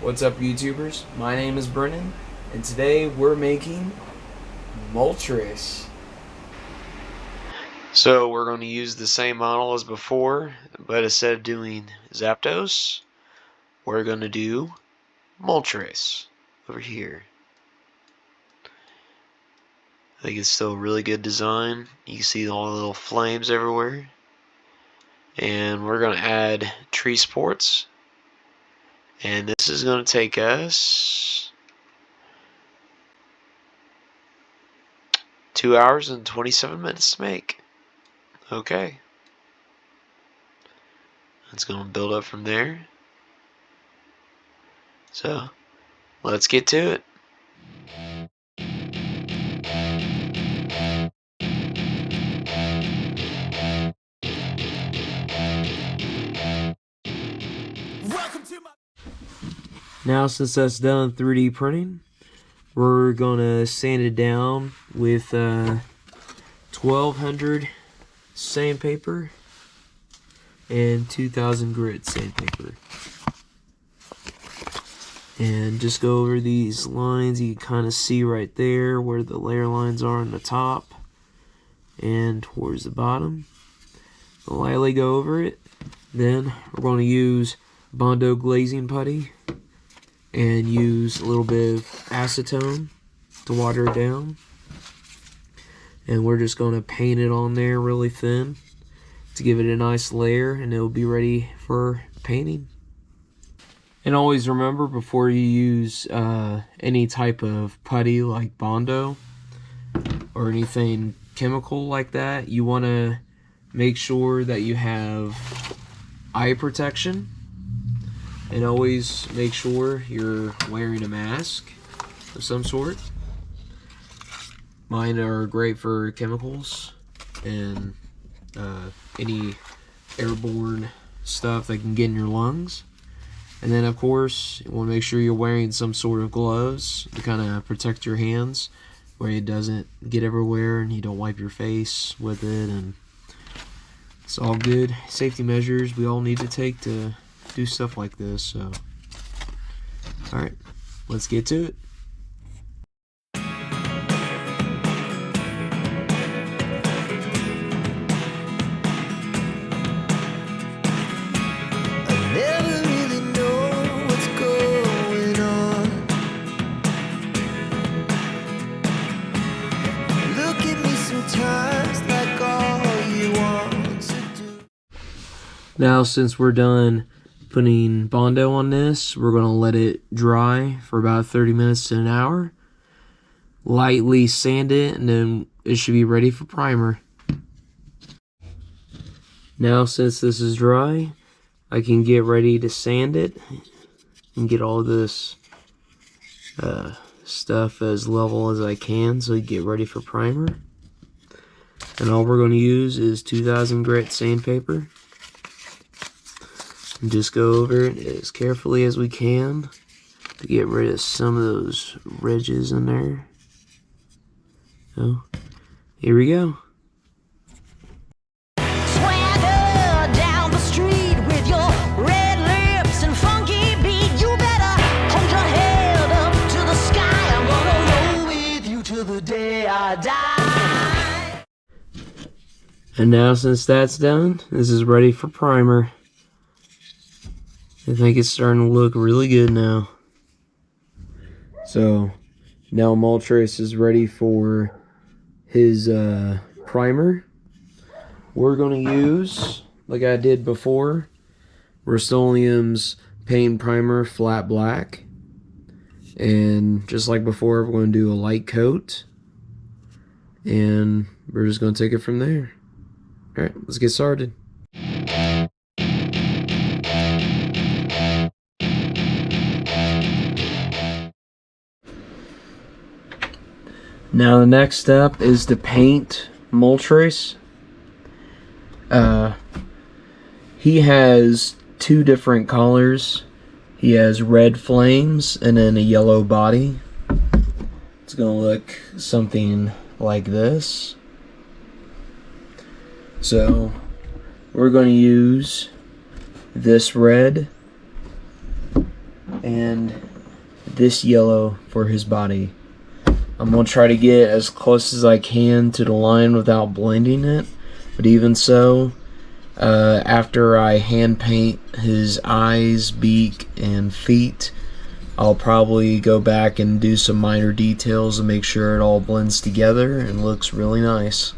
What's up, YouTubers? My name is Brennan, and today we're making Moltres. So we're going to use the same model as before, but instead of doing Zapdos, we're going to do Moltres over here. I think it's still a really good design. You can see all the little flames everywhere. And we're going to add tree sports. And this is going to take us 2 hours and 27 minutes to make. Okay. It's going to build up from there. So, let's get to it. Now, since that's done 3D printing, we're gonna sand it down with 1200 sandpaper and 2000 grit sandpaper. And just go over these lines. You can kind of see right there where the layer lines are on the top and towards the bottom. Lightly go over it. Then we're going to use Bondo glazing putty and use a little bit of acetone to water it down. And we're just going to paint it on there really thin to give it a nice layer, and it'll be ready for painting. And always remember, before you use any type of putty like Bondo or anything chemical like that, you want to make sure that you have eye protection, and always make sure you're wearing a mask of some sort. Mine are great for chemicals and any airborne stuff that can get in your lungs. And then, of course, you want to make sure you're wearing some sort of gloves to kind of protect your hands, where it doesn't get everywhere and you don't wipe your face with it. And it's all good safety measures we all need to take to do stuff like this. So, alright, let's get to it. Now, since we're done putting Bondo on this, we're going to let it dry for about 30 minutes to an hour. Lightly sand it, and then it should be ready for primer. Now, since this is dry, I can get ready to sand it and get all this stuff as level as I can, so you get ready for primer. And all we're going to use is 2000 grit sandpaper. And just go over it as carefully as we can to get rid of some of those ridges in there. So, here we go. Swagger down the street with your red lips and funky beat. You better hold your head up to the sky. I'm gonna roll with you till the day I die. And now, since that's done, this is ready for primer. I think it's starting to look really good now. So, now Moltres is ready for his primer. We're going to use, like I did before, Rust-Oleum's Paint Primer Flat Black. And just like before, we're going to do a light coat. And we're just going to take it from there. Alright, let's get started. Now the next step is to paint Moltres. He has two different colors. He has red flames and then a yellow body. It's gonna look something like this. So we're going to use this red and this yellow for his body. I'm going to try to get as close as I can to the line without blending it, but even so, after I hand paint his eyes, beak, and feet, I'll probably go back and do some minor details and make sure it all blends together and looks really nice.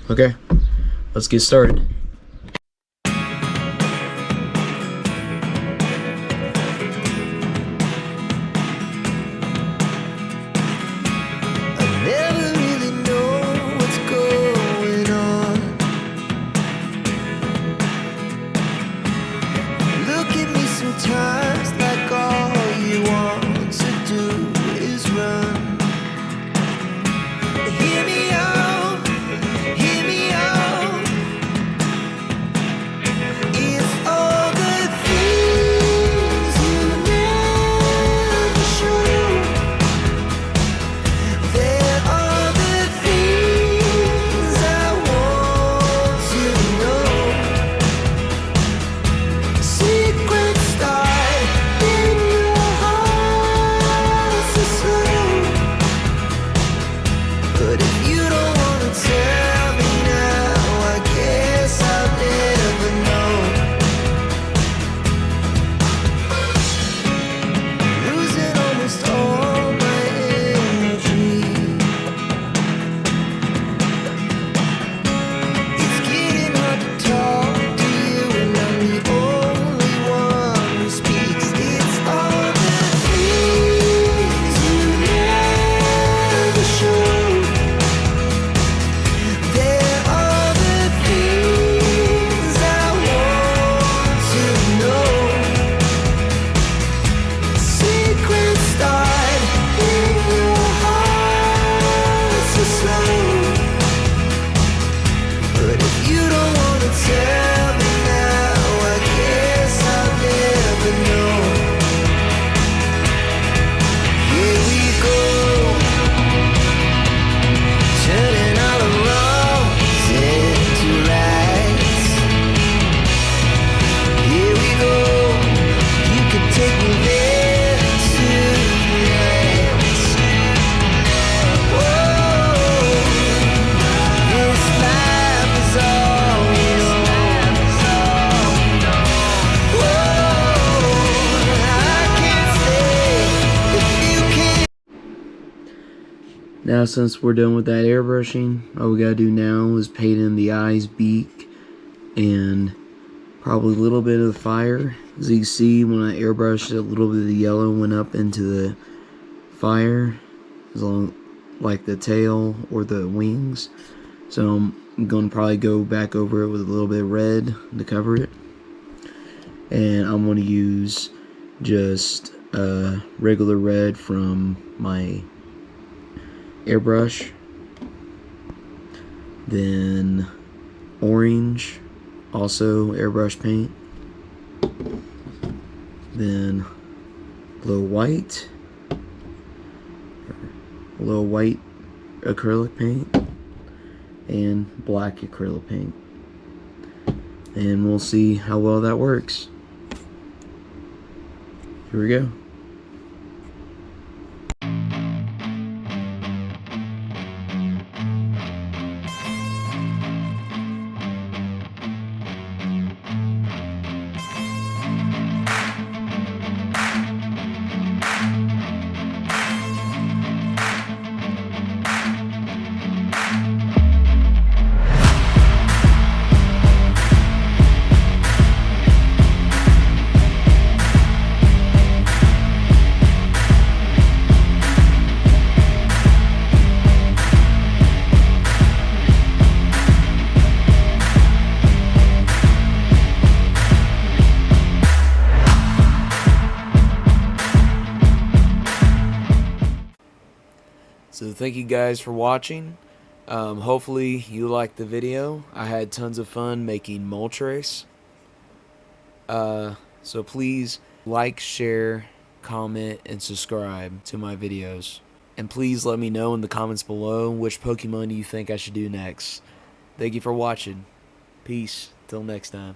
Okay, let's get started. Sometimes like all you want to do is run. Hear me out, hear me out. It's all the things you never show. There are the things I want to know. Secrets start in your heart so slow. But if you don't wanna tell me now, I guess I'll never know. Losing almost all my energy. It's getting hard to talk to you, and I'm the only one who speaks. It's all the things you never show. There are the things I want to know. Secrets start in your heart so slow. But if you don't wanna tell me now, I guess I'll never know. Here we go, turning all the wrongs into rights. Here we go, you can take me there tonight. Whoa, this life is all we know. Whoa, I can't stay if you can't. Now since we're done with that airbrushing, all we gotta do now is paint in the eyes, beak, and probably a little bit of the fire. As you can see, when I airbrushed it, a little bit of the yellow went up into the fire, as long like the tail or the wings. So I'm gonna probably go back over it with a little bit of red to cover it. And I'm gonna use just regular red from my airbrush, then orange, also airbrush paint, then a little white acrylic paint, and black acrylic paint, and we'll see how well that works. Here we go. So thank you guys for watching. Hopefully you liked the video. I had tons of fun making Moltres. So please like, share, comment, and subscribe to my videos. And please let me know in the comments below which Pokemon you think I should do next. Thank you for watching. Peace. Till next time.